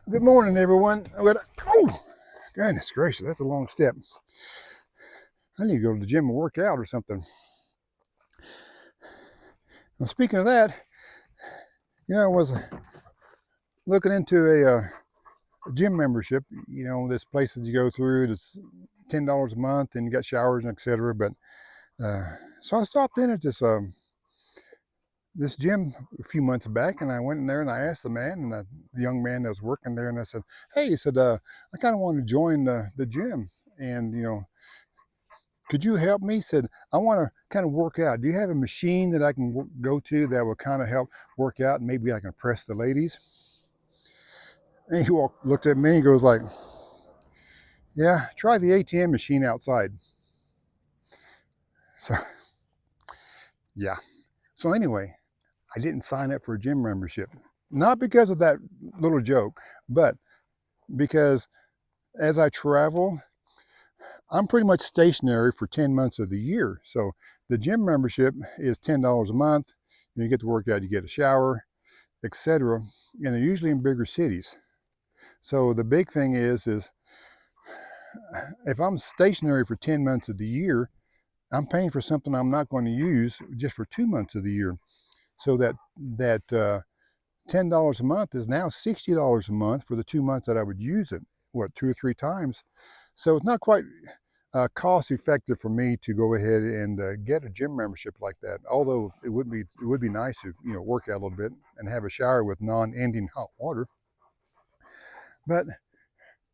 Good morning, everyone. Oh, goodness gracious, that's a long step. I need to go to the gym and work out or something. Now, speaking of that, I was looking into a gym membership. This places you go through that's $10 a month, and you got showers and etc. But so I stopped in at this gym a few months back, and I went in there and I asked the man and the young man that was working there, and I said, "Hey," he said, "I kind of want to join the gym, and could you help me?" He said, "I want to kind of work out. Do you have a machine that I can go to that will kind of help work out, and maybe I can press the ladies?" And he looked at me and goes like, "Yeah, try the ATM machine outside." So yeah. So anyway, I didn't sign up for a gym membership, not because of that little joke, but because as I travel, I'm pretty much stationary for 10 months of the year. So the gym membership is $10 a month. You get to work out, you get a shower, etc. And they're usually in bigger cities. So the big thing is if I'm stationary for 10 months of the year, I'm paying for something I'm not going to use just for 2 months of the year. So that $10 a month is now $60 a month for the 2 months that I would use it, what, 2 or 3 times. So it's not quite cost effective for me to go ahead and get a gym membership like that. Although it would be nice to work out a little bit and have a shower with non-ending hot water. But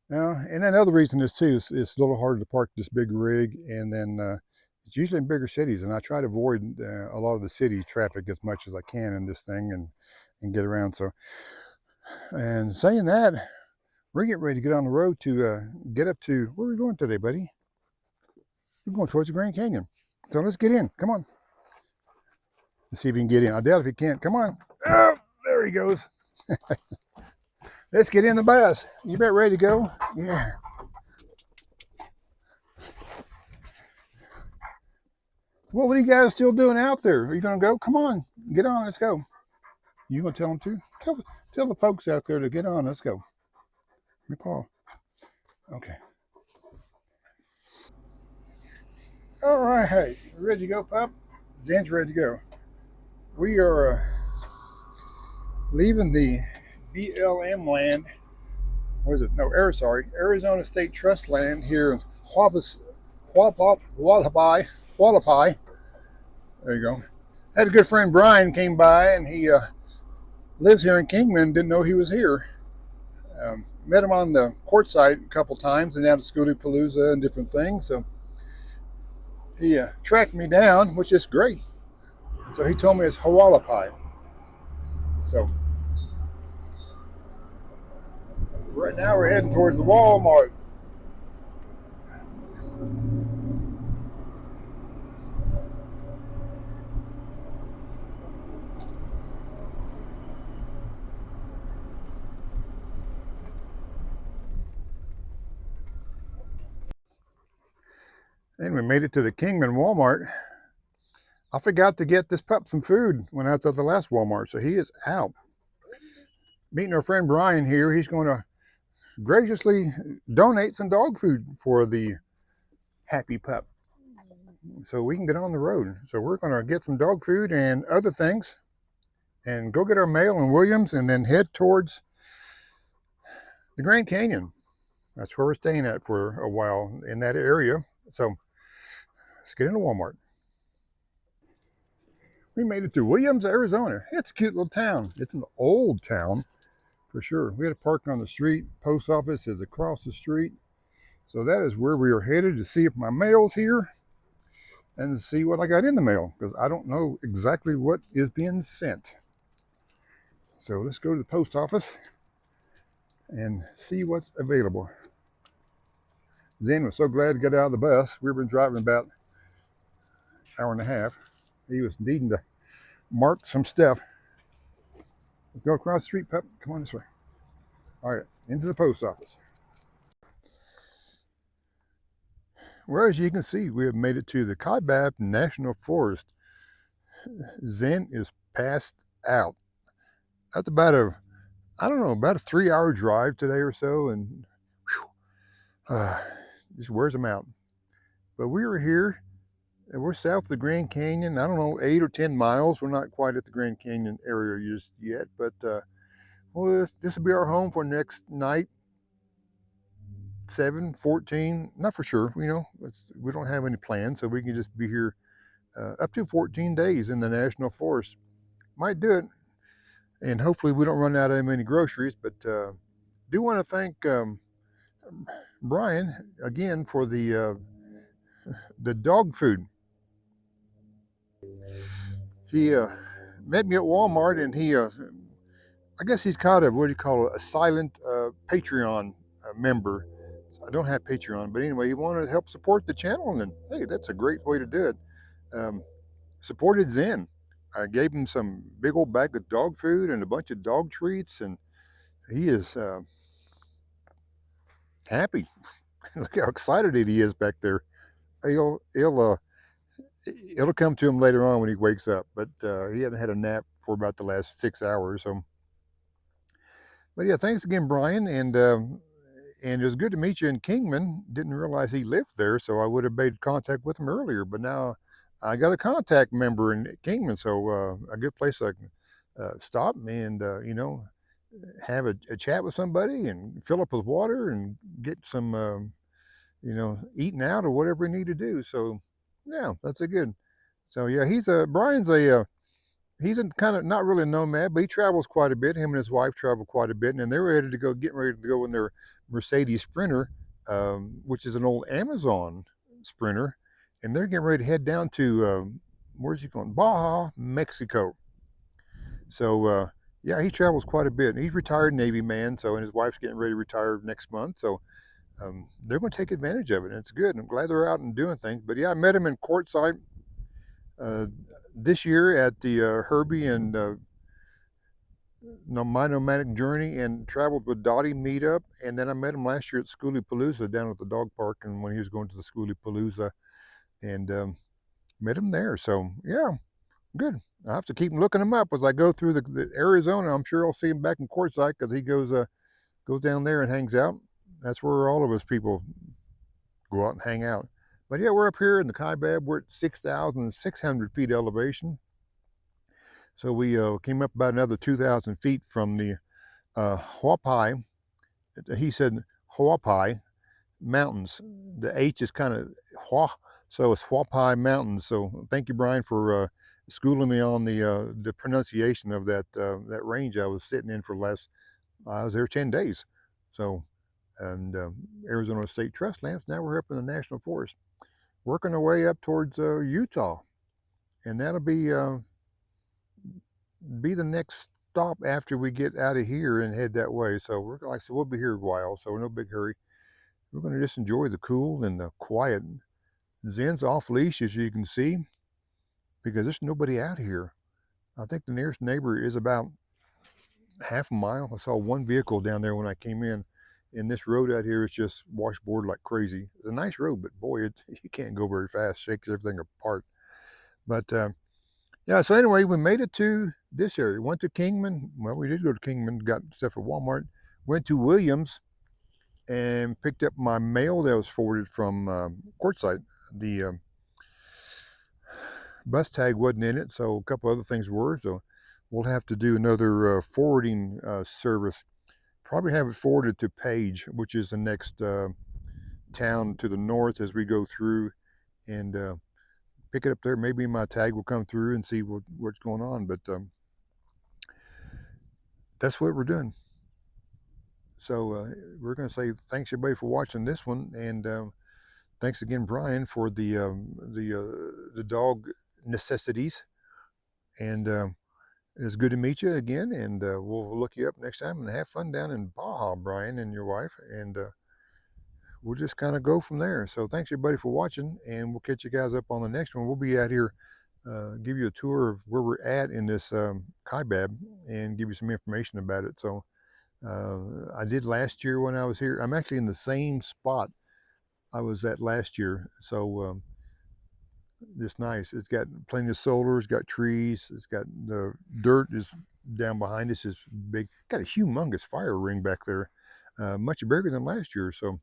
and then the other reason is too is it's a little harder to park this big rig, and then it's usually in bigger cities, and I try to avoid a lot of the city traffic as much as I can in this thing and get around. So, and saying that, we're getting ready to get on the road to get up to where are we going today, buddy? We're going towards the Grand Canyon. So let's get in. Come on. Let's see if he can get in. I doubt if he can't. Come on. Oh, there he goes. Let's get in the bus. You bet ready to go? Yeah. What are you guys still doing out there? Are you going to go? Come on. Get on. Let's go. You going to tell them too? Tell the folks out there to get on. Let's go. Your Paul. Okay. All right. Hey, ready to go, Pop? Zen's ready to go. We are leaving the BLM land. What is it? No, Arizona State Trust land here in Wallapai. There you go. I had a good friend Brian came by, and he lives here in Kingman. Didn't know he was here. Met him on the Quartzsite a couple times and out of Palooza and different things. So he tracked me down, which is great. So he told me it's Hualapai. So right now we're heading towards the Walmart. And we made it to the Kingman Walmart. I forgot to get this pup some food when I was at the last Walmart, so he is out. Meeting our friend Brian here, he's going to graciously donate some dog food for the happy pup so we can get on the road. So we're going to get some dog food and other things and go get our mail in Williams and then head towards the Grand Canyon. That's where we're staying at for a while in that area. So let's get into Walmart. We made it to Williams, Arizona. It's a cute little town. It's an old town for sure. We had to park on the street. Post office is across the street. So that is where we are headed to see if my mail's here and see what I got in the mail, because I don't know exactly what is being sent. So let's go to the post office and see what's available. Zen was so glad to get out of the bus. We've been driving about an hour and a half. He was needing to mark some stuff. Let's go across the street, pup. Come on this way. All right, into the post office. Well, as you can see, we have made it to the Kaibab National Forest. Zen is passed out. That's about a I don't know, about a 3 hour drive today or so, and just wears them out. But we were here, and we're south of the Grand Canyon. I don't know, 8 or 10 miles. We're not quite at the Grand Canyon area just yet, but well, this will be our home for next night, 7, 14, not for sure. We don't have any plans, so we can just be here up to 14 days in the national forest. Might do it, and hopefully we don't run out of many groceries. But do want to thank Brian again for the dog food. He met me at Walmart, and I guess he's kind of, what do you call it, a silent Patreon member. I don't have Patreon, but anyway, he wanted to help support the channel, and hey, that's a great way to do it. Um, Supported Zen. I gave him some big old bag of dog food and a bunch of dog treats, and he is happy. Look how excited he is back there. He'll he'll uh, it'll come to him later on when he wakes up, but he hadn't had a nap for about the last 6 hours. So, but yeah, thanks again, Brian, and it was good to meet you in Kingman. Didn't realize he lived there, so I would have made contact with him earlier. But now I got a contact member in Kingman, so a good place I can stop and have a chat with somebody and fill up with water and get some eating out or whatever we need to do. So yeah, that's a good. So yeah, Brian's a he's a kind of not really a nomad, but he travels quite a bit. Him and his wife travel quite a bit, and they're getting ready to go in their Mercedes Sprinter, which is an old Amazon Sprinter, and they're getting ready to head down to where's he going? Baja, Mexico. So yeah, he travels quite a bit. He's retired Navy man, so and his wife's getting ready to retire next month, so they're going to take advantage of it, and it's good. I'm glad they're out and doing things. But yeah, I met him in Quartzsite uh, this year at the Herbie and My Nomadic Journey and traveled with Dottie meetup. And then I met him last year at Schoolie Palooza down at the dog park, and when he was going to the Schoolie Palooza, and met him there. So yeah, good. I have to keep looking him up as I go through the Arizona. I'm sure I'll see him back in Quartzsite because he goes down there and hangs out. That's where all of us people go out and hang out. But yeah, we're up here in the Kaibab. We're at 6,600 feet elevation. So we came up about another 2,000 feet from the Huapai. He said Huapai Mountains. The H is kind of Hua, so it's Huapai Mountains. So thank you, Brian, for schooling me on the pronunciation of that range I was sitting in for the last. I was there 10 days. So and Arizona State Trust Lands. Now we're up in the National Forest, working our way up towards Utah, and that'll be the next stop after we get out of here and head that way. So we're like I said, we'll be here a while, so no big hurry. We're going to just enjoy the cool and the quiet. Zen's off leash, as you can see, because there's nobody out here. I think the nearest neighbor is about half a mile. I saw one vehicle down there when I came in. And this road out here is just washboard like crazy. It's a nice road, but boy, you can't go very fast. Shakes everything apart. But yeah, so anyway, we made it to this area. Went to Kingman. Well, we did go to Kingman, got stuff at Walmart. Went to Williams and picked up my mail that was forwarded from Quartzsite. The bus tag wasn't in it, so a couple other things were. So we'll have to do another forwarding service. Probably have it forwarded to Page, which is the next town to the north as we go through, and pick it up there. Maybe my tag will come through and see what's going on. But that's what we're doing. So we're going to say thanks everybody for watching this one, and thanks again, Brian, for the dog necessities. And it's good to meet you again, and we'll look you up next time and have fun down in Baja, Brian and your wife, and we'll just kind of go from there. So thanks everybody for watching, and we'll catch you guys up on the next one. We'll be out here, give you a tour of where we're at in this Kaibab, and give you some information about it. So I did last year when I was here. I'm actually in the same spot I was at last year. So it's nice. It's got plenty of solar. It's got trees. It's got the dirt is down behind us is big. Got a humongous fire ring back there, much bigger than last year. So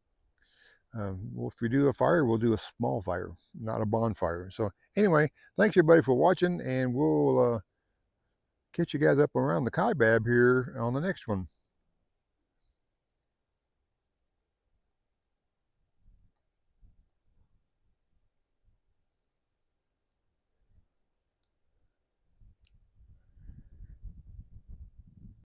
well, if we do a fire, we'll do a small fire, not a bonfire. So anyway, thanks everybody for watching, and we'll catch you guys up around the Kaibab here on the next one.